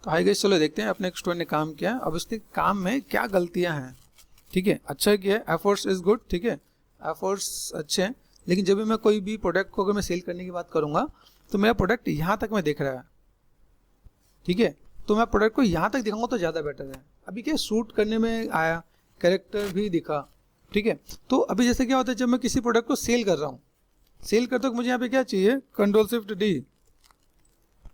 तो high guys, चलो देखते हैं अपने एक स्टूडेंट ने काम किया है, अब उसके काम में क्या गलतियां हैं। ठीक है, अच्छा किया है, एफर्ट्स इज गुड। ठीक है, एफर्ट्स अच्छे हैं, लेकिन जब भी मैं कोई भी प्रोडक्ट को अगर मैं सेल करने की बात करूंगा तो मेरा प्रोडक्ट यहाँ तक मैं देख रहा है। ठीक है, तो मैं प्रोडक्ट को यहाँ तक दिखाऊंगा तो ज़्यादा बेटर है। अभी क्या शूट करने में आया, कैरेक्टर भी दिखा। ठीक है, तो अभी जैसे क्या होता है, जब मैं किसी प्रोडक्ट को सेल कर रहा हूँ, सेल करते वक्त मुझे यहाँ पे क्या चाहिए, Ctrl+Shift+D,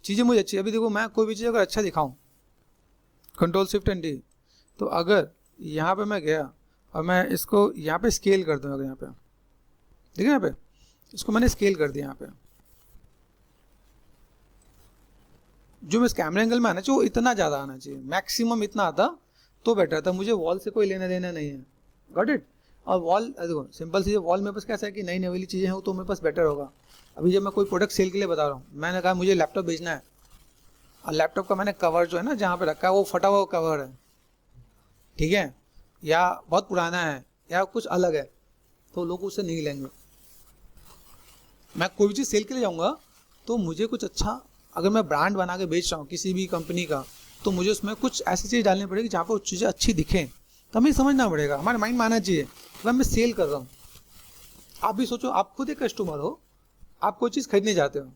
चीज़ें मुझे अच्छी। अभी देखो, मैं कोई भी चीज़ अगर अच्छा दिखाऊँ, Ctrl+Shift+D, तो अगर यहाँ पे मैं गया और मैं इसको यहाँ पे स्केल कर दूँ, अगर यहाँ पे देखिए, यहाँ पे इसको मैंने स्केल कर दिया, यहाँ पे जो मैं इस कैमरा एंगल में आना चाहिए वो इतना ज़्यादा आना चाहिए, मैक्सिमम इतना आता तो बेटर था। मुझे वॉल से कोई लेना देना नहीं है, गॉट इट। और वॉल देखो, सिंपल सी वॉल मेरे पास कैसा है कि नई नई चीज़ें हैं तो मेरे पास बेटर होगा। अभी जब मैं कोई प्रोडक्ट सेल के लिए बता रहा हूँ, मैंने कहा मुझे लैपटॉप बेचना है, और लैपटॉप का मैंने कवर जो है ना जहाँ पे रखा है वो फटा हुआ कवर है, ठीक है, या बहुत पुराना है या कुछ अलग है, तो लोग उससे नहीं लेंगे। मैं कोई भी चीज़ सेल के लिए जाऊँगा तो मुझे कुछ अच्छा, अगर मैं ब्रांड बना के बेच रहा हूँ किसी भी कंपनी का, तो मुझे उसमें कुछ ऐसी चीज़ डालनी पड़ेगी जहाँ पर वो चीज़ें अच्छी दिखें। तो हमें समझना पड़ेगा, हमारे माइंड में आना चाहिए कि मैं सेल कर रहा हूँ। आप भी सोचो, आप खुद एक कस्टमर हो, आप कोई चीज़ खरीदने जाते हो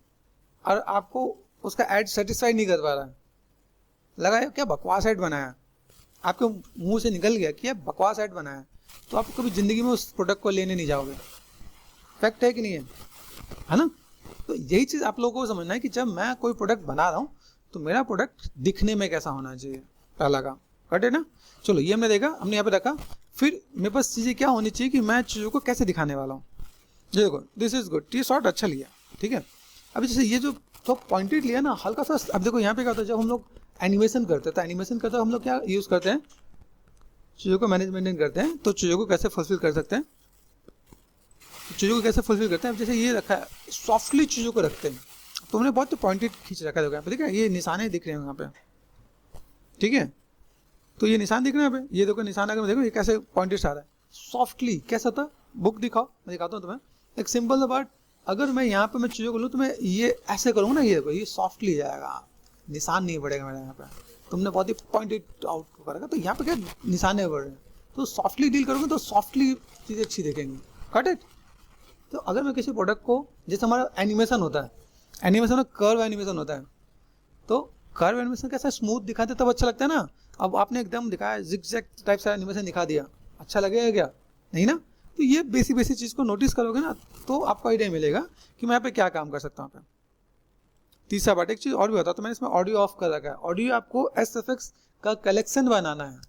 और आपको उसका ऐड सेटिस्फाई नहीं कर पा रहा है, लगा है क्या बकवास ऐड बनाया, आपके मुंह से निकल गया कि यार बकवास ऐड बनाया, तो आप कभी ज़िंदगी में उस प्रोडक्ट को लेने नहीं जाओगे। फैक्ट है कि नहीं है ना? तो यही चीज़ आप लोगों को समझना है कि जब मैं कोई प्रोडक्ट बना रहा हूँ तो मेरा प्रोडक्ट दिखने में कैसा होना चाहिए, पहला काम। कट है ना? चलो, ये हमने देखा, हमने यहाँ पे रखा। फिर मेरे पास चीज़ें क्या होनी चाहिए कि मैं चीज़ों को कैसे दिखाने वाला हूँ। ये देखो, दिस इज गुड, ये शॉट अच्छा लिया, ठीक है। अभी जैसे ये जो तो पॉइंटेड लिया ना, हल्का सा, अब देखो यहाँ पे क्या होता है, जब हम लोग एनिमेशन करते हैं तो एनिमेशन करते हम लोग क्या यूज़ करते हैं, चीज़ों को मैनेजमेंट करते हैं, तो चीज़ों को कैसे फुलफिल कर सकते हैं, चीज़ों को कैसे फुलफिल करते हैं। अब जैसे ये रखा है, सॉफ्टली चीज़ों को रखते हैं, तो हमने बहुत पॉइंटेड खींच रखा है, यहाँ पे ठीक है, ये निशाने दिख रहे हैं यहाँ पे, ठीक है, तो ये निशान दिख रहे हैं यहाँ पे, ये देखो निशान, अगर देखो ये कैसे पॉइंटेड आ रहा है, सॉफ्टली। कैसा था, बुक दिखाओ, मैं दिखाता हूँ तुम्हें एक सिंपल सा बात। अगर मैं यहाँ पे मैं चीज़ों को लूँ तो मैं ये ऐसे करूँगा ना, ये देखो ये सॉफ्टली जाएगा, निशान नहीं पड़ेगा मेरे यहाँ पे। तुमने बहुत ही पॉइंटेड आउट करेगा, तो यहाँ पे क्या निशान नहीं पड़ रहे, तो सॉफ्टली डील करोगे तो सॉफ्टली चीज़ें अच्छी दिखेंगी। Cut it. तो अगर मैं किसी प्रोडक्ट को, जैसे हमारा एनिमेशन होता है, एनिमेशन में कर्व एनिमेशन होता है, तो कर्व एनिमेशन कैसा स्मूथ दिखाते तब अच्छा लगता है ना। अब आपने एकदम दिखाया जिगजैग टाइप से एनिमेशन दिखा दिया, अच्छा लगेगा क्या? नहीं ना। तो ये बेसिक चीज़ को नोटिस करोगे ना तो आपको आइडिया मिलेगा कि मैं यहाँ पे क्या काम कर सकता हूँ। तीसरा बात, एक चीज़ और भी होता है, तो मैंने इसमें ऑडियो ऑफ कर रखा है। ऑडियो आपको SFX का कलेक्शन बनाना है।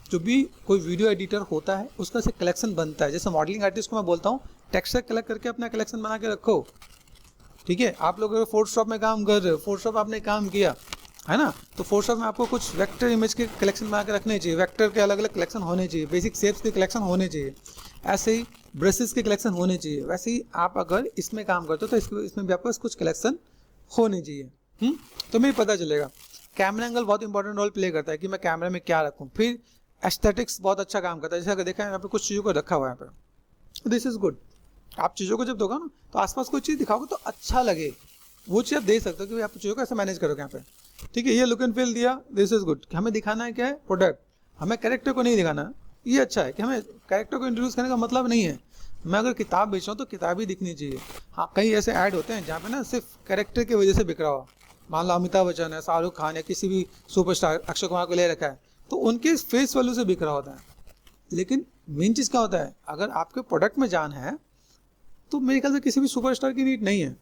जो भी कोई वीडियो एडिटर होता है उसका से कलेक्शन बनता है। जैसे मॉडलिंग आर्टिस्ट को मैं बोलता हूँ टेक्सचर कलेक्ट करके अपना कलेक्शन बना के रखो, ठीक है। आप लोग अगर फोटोशॉप में काम कर रहे हो, फोटोशॉप आपने काम किया है ना, तो फोटोशॉप में आपको कुछ वेक्टर इमेज के कलेक्शन बना के रखने चाहिए, वेक्टर के अलग अलग कलेक्शन होने चाहिए, बेसिक शेप्स के कलेक्शन होने चाहिए, ऐसे ही ब्रशेस के कलेक्शन होने चाहिए। वैसे ही आप अगर इसमें काम करते हो तो इसमें भी आपको कुछ कलेक्शन होने चाहिए। तो मुझे पता चलेगा। कैमरा एंगल बहुत इंपॉर्टेंट रोल प्ले करता है कि मैं कैमरा में क्या रखूँ। फिर एस्थेटिक्स बहुत अच्छा काम करता है। जैसे अगर देखा है यहाँ पे कुछ चीज़ों को रखा हुआ है यहाँ पे, दिस इज गुड। आप चीज़ों को जब दोगे ना तो आसपास कोई चीज़ दिखाओगे तो अच्छा लगे, वो चीज़ आप दे सकते हो कि आप चीज़ों को ऐसे मैनेज करोगे यहाँ पे, ठीक है। ये लुक एंड फील दिया, दिस इज गुड। हमें दिखाना है क्या है, प्रोडक्ट, हमें कैरेक्टर को नहीं दिखाना। ये अच्छा है कि हमें कैरेक्टर को इंट्रोड्यूस करने का मतलब नहीं है, मैं अगर किताब बेच रहा हूँ तो किताब ही दिखनी चाहिए। हाँ, कई ऐसे ऐड होते हैं जहाँ पे ना सिर्फ कैरेक्टर की वजह से बिक रहा हो, मान लो अमिताभ बच्चन है, शाहरुख खान या किसी भी सुपरस्टार, अक्षय कुमार को ले रखा है, तो उनके फेस वैल्यू से बिक रहा होता है। लेकिन मेन चीज़ क्या होता है, अगर आपके प्रोडक्ट में जान है तो मेरे ख्याल से किसी भी सुपरस्टार की नीड नहीं है।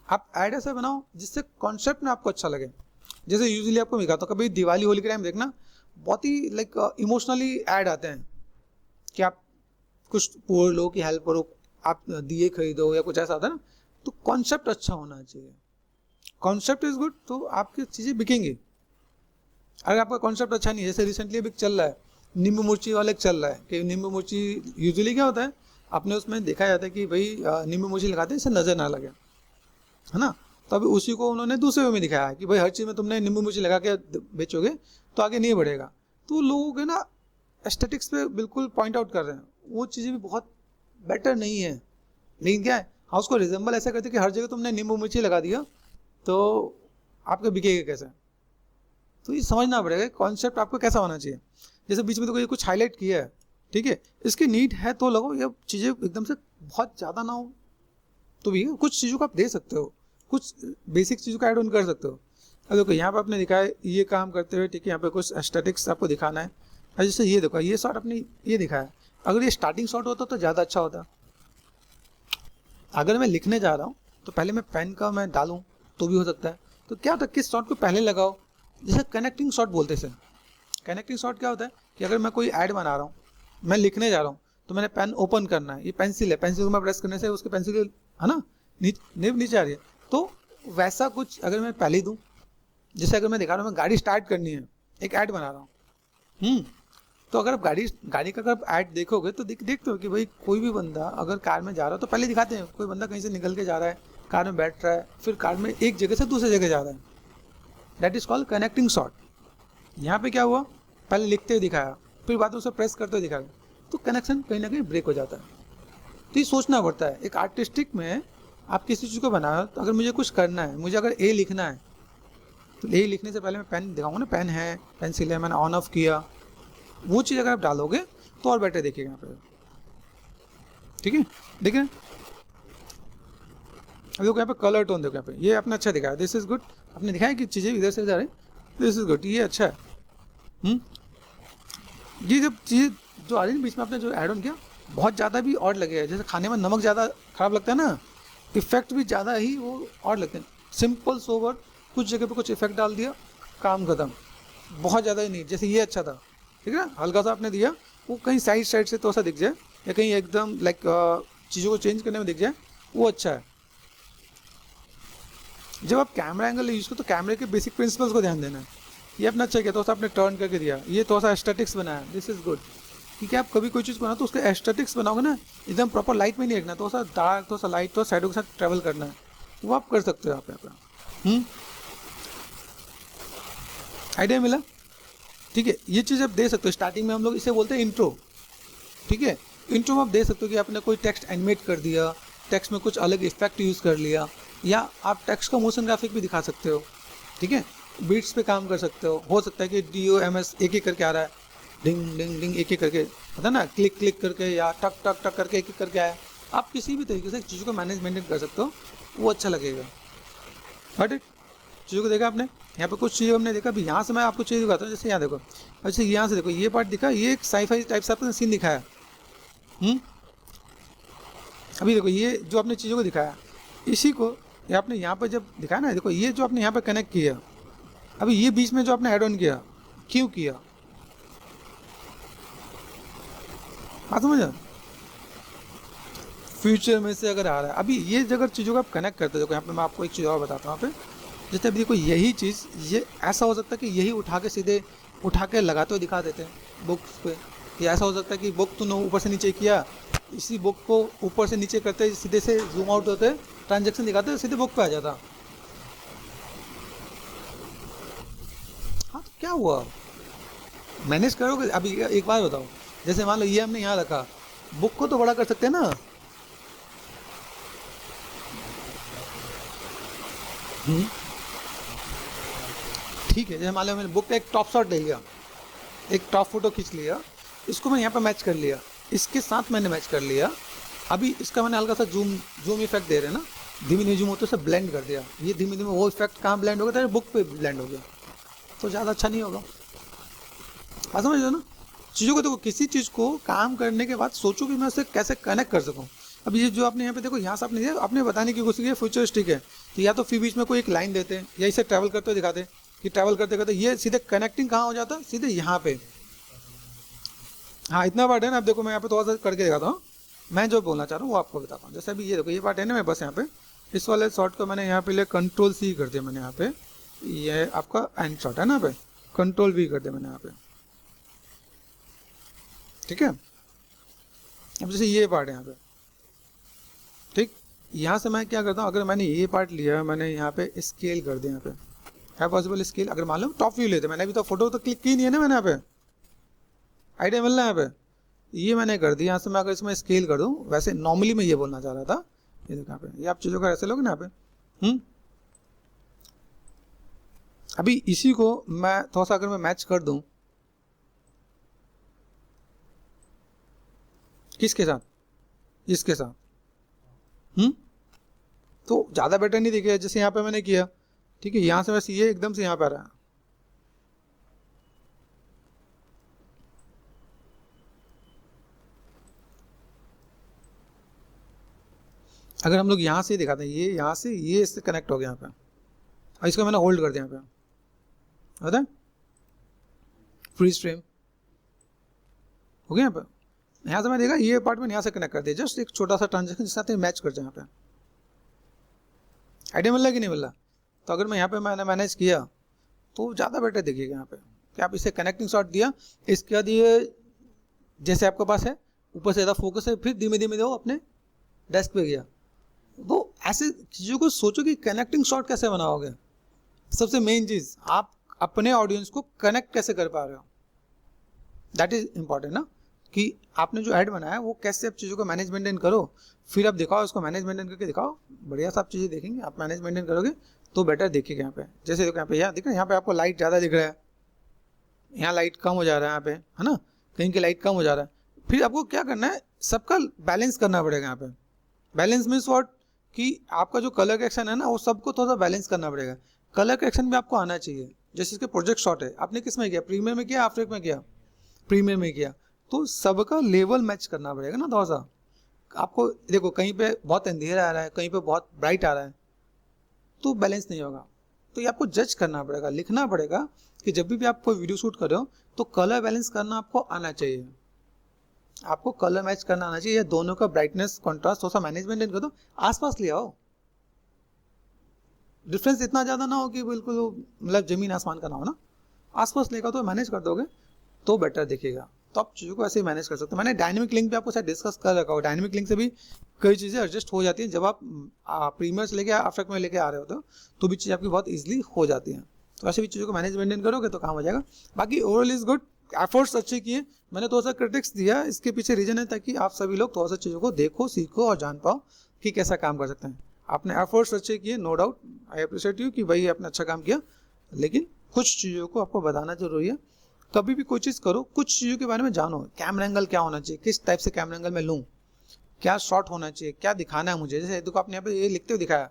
आप ऐड ऐसा बनाओ जिससे कॉन्सेप्ट में आपको अच्छा लगे। जैसे यूजुअली आपको मैं कहता हूँ, कभी दिवाली होली के टाइम देखना बहुत ही लाइक इमोशनली ऐड आते हैं कि आप कुछ पुअर लोगों की हेल्प करो, आप दिए खरीदो या कुछ ऐसा आता है ना। तो कॉन्सेप्ट अच्छा होना चाहिए। कॉन्सेप्ट इज गुड तो आपकी चीज़ें बिकेंगी। अगर आपका कॉन्सेप्ट अच्छा नहीं है, जैसे रिसेंटली अभी चल रहा है नींबू मिर्ची वाले चल रहा है कि नींबू मिर्ची यूजुअली क्या होता है, आपने उसमें देखा जाता है कि भाई नींबू मिर्ची लगाते हैं इससे नज़र ना लगे, है ना। तो अभी उसी को उन्होंने दूसरे वे में दिखाया है कि भाई हर चीज़ में तुमने नींबू मिर्ची लगा के बेचोगे तो आगे नहीं बढ़ेगा। तो लोगों के ना एस्थेटिक्स पे बिल्कुल पॉइंट आउट कर रहे हैं, वो चीज़ें भी बहुत बेटर नहीं है। लेकिन क्या है, हाँ उसको रिजेंबल ऐसा करते कि हर जगह तुमने नींबू मिर्ची लगा दिया तो आपका बिकेगा कैसे। तो ये समझना पड़ेगा कॉन्सेप्ट आपको कैसा होना चाहिए। जैसे बीच में तो कोई कुछ हाईलाइट किया है, ठीक है, इसकी नीड है तो लगो, ये चीज़ें एकदम से बहुत ज़्यादा ना हो तो भी कुछ चीज़ों को आप दे सकते हो, कुछ बेसिक चीज़ों का ऐड ऑन कर सकते हो। अब देखो यहाँ पे आपने दिखाया ये काम करते हुए, ठीक है, यहाँ पे कुछ एस्थेटिक्स आपको दिखाना है। और जैसे ये देखो ये शॉट आपने ये दिखाया, अगर ये स्टार्टिंग शॉट होता तो ज़्यादा अच्छा होता। अगर मैं लिखने जा रहा हूँ तो पहले मैं पेन का मैं डालूँ तो भी हो सकता है। तो क्या होता है, किस शॉट को पहले लगाओ, जैसे कनेक्टिंग शॉट बोलते हैं। कनेक्टिंग शॉट क्या होता है कि अगर मैं कोई ऐड बना रहा हूँ, मैं लिखने जा रहा हूँ, तो मैंने पेन ओपन करना है, ये पेंसिल है, पेंसिल को मैं प्रेस करने से उसके पेंसिल है ना नीचे आ रही है। तो वैसा कुछ अगर मैं पहले ही दूँ, जैसे अगर मैं दिखा रहा हूँ मैं गाड़ी स्टार्ट करनी है, एक ऐड बना रहा हूँ, तो अगर आप गाड़ी का अगर ऐड देखोगे तो देखते हो कि भाई कोई भी बंदा अगर कार में जा रहा है तो पहले दिखाते हैं, कोई बंदा कहीं से निकल के जा रहा है, कार में बैठ रहा है, फिर कार में एक जगह से दूसरी जगह जा रहा है, that is called connecting shot. यहाँ पे क्या हुआ, पहले लिखते हुए दिखाया, फिर बाद में उसे प्रेस करते हुए दिखाया, तो कनेक्शन कहीं ना कहीं ब्रेक हो जाता है। तो ये सोचना पड़ता है, एक आर्टिस्टिक में आप किसी चीज़ को बनाओ, तो अगर मुझे कुछ करना है, मुझे अगर ए लिखना है, तो ए लिखने से पहले मैं पेन दिखाऊंगा ना, पेन है, पेंसिल है, मैंने ऑन ऑफ किया, वो चीज़ अगर आप डालोगे तो और बेटर देखिएगा यहाँ पे, ठीक है। देखिए अब देखो यहाँ पे कलर टोन, देखो यहाँ पे ये अपना अच्छा दिखाया, दिस इज गुड, आपने दिखाया कि चीज़ें इधर से जा रही, दिस इज गुड, ये अच्छा है। ये जब चीज़ जो आ रही है बीच में आपने जो ऐड ऑन किया बहुत ज़्यादा भी और लगेगा, जैसे खाने में नमक ज़्यादा खराब लगता है ना, इफेक्ट भी ज़्यादा ही वो और लगते हैं। सिंपल सोवर कुछ जगह पे कुछ इफेक्ट डाल दिया, काम खत्म, बहुत ज़्यादा ही नहीं। जैसे ये अच्छा था, ठीक है ना, हल्का सा आपने दिया, वो कहीं साइड से तो सा दिख जाए, या कहीं एकदम लाइक चीज़ों को चेंज करने में दिख जाए, वो अच्छा है। जब आप कैमरा एंगल यूज़ करो तो कैमरे के बेसिक प्रिंसिपल्स को ध्यान देना है। ये अपना अच्छा किया, थोड़ा सा आपने टर्न करके दिया, ये थोड़ा सा एस्थेटिक्स बनाया, दिस इज गुड। क्योंकि आप कभी कोई चीज़ बनाओ तो उसके एस्थेटिक्स बनाओगे ना, एकदम प्रॉपर लाइट में नहीं रखना, थोड़ा सा डार्क, थोड़ा सा लाइट, थोड़ा साइडों के साथ ट्रैवल करना है, वो आप कर सकते हो आप यहाँ पे। आइडिया मिला, ठीक है। ये चीज़ आप दे सकते हो, स्टार्टिंग में हम लोग इसे बोलते हैं इंट्रो, ठीक है। इंट्रो में आप दे सकते हो कि आपने कोई टेक्स्ट एनिमेट कर दिया, टेक्स्ट में कुछ अलग इफेक्ट यूज़ कर लिया, या आप टेक्स्ट का मोशन ग्राफिक भी दिखा सकते हो, ठीक है। बीट्स पे काम कर सकते हो सकता है कि DOMS एक एक करके आ रहा है, डिंग डिंग डिंग एक एक करके, पता ना, क्लिक क्लिक करके या टक टक टक करके एक एक करके आया। आप किसी भी तरीके से चीज़ों को मैनेज कर सकते हो, वो अच्छा लगेगा। बट चीज़ों को देखा आपने, यहाँ पे कुछ चीज़ें हमने देखा, अभी यहाँ से मैं आपको चीज़ दिखाता हूँ। जैसे यहाँ देखो, अच्छा यहाँ से देखो, ये पार्ट दिखा, ये एक साई-फाई टाइप से आपने सीन दिखाया। अभी देखो ये जो आपने चीज़ों को दिखाया, इसी को ये आपने यहाँ पे जब दिखाया ना, देखो ये जो आपने यहाँ पे कनेक्ट किया, अभी ये बीच में जो आपने ऐड ऑन किया, क्यों किया, हाँ समझ, फ्यूचर में से अगर आ रहा है, अभी ये अगर चीज़ों को आप कनेक्ट करते हो, देखो यहाँ पे मैं आपको एक चीज़ और बताता हूँ। यहाँ पे जैसे अभी देखो यही चीज़, ये ऐसा हो सकता है कि यही उठा के सीधे उठा के लगाते हुए दिखा देते हैं बुक्स पे, या ऐसा हो सकता है कि बुक तूने ऊपर से नीचे किया, इसी बुक को ऊपर से नीचे करते सीधे से जूम आउट होते, ट्रांजेक्शन दिखाते, सीधे बुक पे आ जाता। हाँ तो क्या हुआ, मैनेज करोगे। अभी एक बार बताओ, जैसे मान लो ये हमने यहाँ रखा, बुक को तो बड़ा कर सकते हैं ना, ठीक है। जैसे मान लो मैंने बुक का एक टॉप शॉट ले लिया, एक टॉप फोटो खींच लिया, इसको मैं यहाँ पे मैच कर लिया, इसके साथ मैंने मैच कर लिया। अभी इसका मैंने हल्का सा जूम इफेक्ट दे रहे हैं ना, धीमे धीमे जूम होते से ब्लेंड कर दिया, ये धीमे धीमे वो इफेक्ट कहाँ ब्लेंड हो गया था, बुक पे ब्लेंड हो गया, तो ज़्यादा अच्छा नहीं होगा। हाँ समझ लो ना चीज़ों को। देखो किसी चीज़ को काम करने के बाद सोचो कि मैं उसे कैसे कनेक्ट कर सकूँ। अब ये जो आपने यहाँ पे देखो, यहाँ से आपने बताने की कोशिश की फ्यूचरिस्टिक है, तो या तो फिर बीच में कोई एक लाइन देते हैं, या इसे ट्रैवल करते हुए दिखाते हैं कि ट्रैवल करते करते ये सीधे कनेक्टिंग कहाँ हो जाता है, सीधे यहाँ पे। हाँ इतना पार्ट है ना, अब देखो मैं यहाँ पे थोड़ा सा करके दिखाता हूँ, मैं जो बोलना चाह रहा हूँ वो आपको बताता हूँ। जैसे अभी ये देखो ये पार्ट है ना, मैं बस यहाँ पे इस वाले शॉट को मैंने यहाँ पे ले Ctrl+C कर दिया मैंने यहाँ पे, ये आपका एंड शॉट है ना, पे Ctrl+V कर दिया मैंने यहाँ पे, ठीक है। अब जैसे ये पार्ट है यहाँ पे, ठीक, यहाँ से मैं क्या करता हूँ, अगर मैंने ये पार्ट लिया, मैंने यहाँ पे स्केल कर दिया, यहाँ पे है पॉसिबल स्केल, अगर मान लो टॉप व्यू लेते, मैंने अभी तो फोटो तो क्लिक की नहीं है ना मैंने, यहाँ पे आइडिया मिल रहा है यहाँ पे, ये मैंने कर दिया। यहाँ से मैं अगर इसमें स्केल कर दूँ, वैसे नॉर्मली मैं ये बोलना चाह रहा था, ये देखो यहाँ पे, ये आप चीज़ों का ऐसे लोगे ना यहाँ पे, अभी इसी को मैं थोड़ा सा अगर मैं मैच कर दूं किसके साथ, इसके साथ, तो ज़्यादा बेटर नहीं दिखेगा। जैसे यहाँ पे मैंने किया, ठीक है, यहाँ से बस ये एकदम से यहाँ पे आ रहा है। अगर हम लोग यहाँ से दिखाते हैं, ये यहाँ से ये इससे कनेक्ट हो गया यहाँ पे, और इसको मैंने होल्ड कर दिया यहाँ पे, पता है, फ्रीज फ्रेम हो गया यहाँ पे। यहाँ से मैं देखा ये अपार्टमेंट यहाँ से कनेक्ट कर दिया, जस्ट एक छोटा सा ट्रांजेक्शन जिसके साथ मैच कर जाए यहाँ पे। आइडिया मिल रहा है कि नहीं मिल रहा? तो अगर मैं यहाँ पे मैंने मैनेज किया तो ज़्यादा बेटर देखिएगा यहाँ पे कि आप इसे कनेक्टिंग शॉट दिया, इसके बाद ये जैसे आपके पास है ऊपर से ज़्यादा फोकस है, फिर धीमे धीमे वो अपने डेस्क पे गया। तो ऐसे चीज़ों को सोचो कि कनेक्टिंग शॉट कैसे बनाओगे। सबसे मेन चीज़, आप अपने ऑडियंस को कनेक्ट कैसे कर पा रहे हो, दैट इज इम्पॉर्टेंट ना, कि आपने जो ऐड बनाया वो कैसे आप चीज़ों को मैनेज मेंटेन करो, फिर आप दिखाओ, उसको मैनेज मेंटेन करके दिखाओ, बढ़िया सब चीज़ें देखेंगे। आप मैनेज मेंटेन करोगे तो बेटर देखिएगा। यहाँ पे जैसे देखो यहाँ पे, यहाँ दिख रहा है, यहाँ पे आपको लाइट ज़्यादा दिख रहा है, यहाँ लाइट कम हो जा रहा है, यहाँ पे है ना, कहीं की लाइट कम हो जा रहा है। फिर आपको क्या करना है, सबका बैलेंस करना पड़ेगा। यहाँ पे बैलेंस मीन्स व्हाट, कि आपका जो कलर करेक्शन है ना वो सबको थोड़ा सा बैलेंस करना पड़ेगा। कलर करेक्शन भी आपको आना चाहिए। जैसे इसके प्रोजेक्ट शॉट है, आपने किस में किया, प्रीमियर में किया, आफ्टर इफेक्ट में किया, प्रीमियर में किया, तो सबका लेवल मैच करना पड़ेगा ना थोड़ा सा। आपको देखो कहीं पे बहुत अंधेरा आ रहा है, कहीं पे बहुत ब्राइट आ रहा है, तो बैलेंस नहीं होगा। तो ये आपको जज करना पड़ेगा, लिखना पड़ेगा कि जब भी आप कोई वीडियो शूट कर रहे हो तो कलर बैलेंस करना आपको आना चाहिए, आपको कलर मैच करना आना चाहिए। दोनों का ब्राइटनेस कॉन्ट्रास्ट थोड़ा सा मैनेजमेंट कर दो, आसपास ले आओ, डिफरेंस इतना ज़्यादा ना हो कि बिल्कुल मतलब जमीन आसमान का ना हो ना, आसपास लेकर तो मैनेज कर दोगे तो बेटर दिखेगा। तो आप चीज़ों को ऐसे ही मैनेज कर सकते हो। मैंने डायनेमिक लिंक भी आपको शायद डिस्कस कर रखा हो, डायनेमिक लिंक से भी कई चीज़ें एडजस्ट हो जाती हैं। जब आप प्रीमियर से लेके आफ्टर इफेक्ट में लेके आ रहे होते हो तो भी चीज़ आपकी बहुत ईजिली हो जाती हैं। तो ऐसे भी चीज़ों को मैनेज मेंटेन करोगे तो काम हो जाएगा। बाकी ओवरऑल इज गुड, एफर्ट्स अच्छे किए। मैंने थोड़ा सा क्रिटिक्स दिया, इसके पीछे रीजन है ताकि आप सभी लोग थोड़ा सा चीज़ों को देखो, सीखो और जान पाओ कि कैसा काम कर सकते हैं। आपने एफर्ट्स अच्छे किए, no doubt, I appreciate you कि भाई आपने अच्छा काम किया, लेकिन कुछ चीज़ों को आपको बताना जरूरी है। कभी भी कोई चीज़ करो, कुछ चीज़ों के बारे में जानो, कैमरा एंगल क्या होना चाहिए, किस टाइप से कैमरा एंगल मैं लूँ, क्या शॉट होना चाहिए, क्या दिखाना है मुझे। जैसे देखो आपने यहाँ पे ये लिखते हुए दिखाया,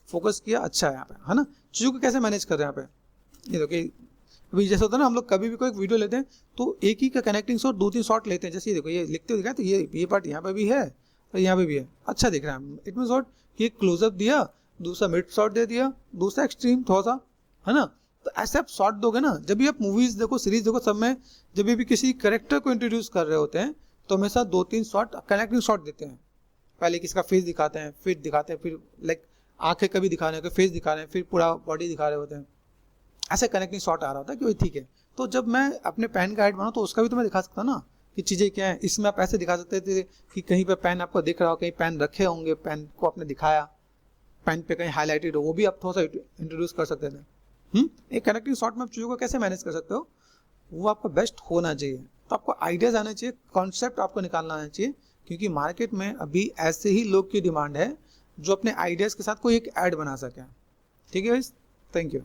फोकस किया, अच्छा है यहाँ पे, है ना। चीज़ों को कैसे मैनेज कर रहे हैं यहाँ पे, ये देखो अभी जैसे होता है ना, हम लोग कभी भी कोई वीडियो लेते हैं तो एक ही का कनेक्टिंग शॉट 2-3 शॉट लेते हैं। जैसे ये देखो ये लिखते हुए दिखाया, तो ये पार्ट यहाँ पे भी है और यहाँ पे भी है, अच्छा दिख रहा है। इट मीन शॉट कि एक क्लोजअप दिया, दूसरा मिड शॉट दे दिया, दूसरा एक्सट्रीम थोड़ा सा, है ना। तो ऐसे आप शॉट दोगे ना, जब भी आप मूवीज देखो, सीरीज देखो, सब में जब भी किसी करेक्टर को इंट्रोड्यूस कर रहे होते हैं तो हमेशा 2-3 शॉट कनेक्टिंग शॉट देते हैं। पहले किसका फेस दिखाते हैं, फिर दिखाते हैं, फिर लाइक आंखें कभी दिखा रहे हैं, फेस दिखा रहे हैं, फिर पूरा बॉडी दिखा रहे होते हैं। ऐसे कनेक्टिंग शॉट आ रहा होता है कि वही ठीक है। तो जब मैं अपने पेन का हेड बनाऊँ तो उसका भी तो मैं दिखा सकता ना कि चीज़ें क्या है। इसमें आप ऐसे दिखा सकते थे कि कहीं पे पेन आपको दिख रहा हो, कहीं पेन रखे होंगे, पेन को आपने दिखाया, पेन पे कहीं हाईलाइटेड हो, वो भी आप थोड़ा सा इंट्रोड्यूस कर सकते थे। एक कनेक्टिंग शॉट में आप चीज़ों को कैसे मैनेज कर सकते हो, वो आपका बेस्ट होना चाहिए। तो आपको आइडियाज़ आने चाहिए, कॉन्सेप्ट आपको निकालना आना चाहिए, क्योंकि मार्केट में अभी ऐसे ही लोग की डिमांड है जो अपने आइडियाज़ के साथ कोई एक ऐड बना सके। ठीक है गाइस, थैंक यू।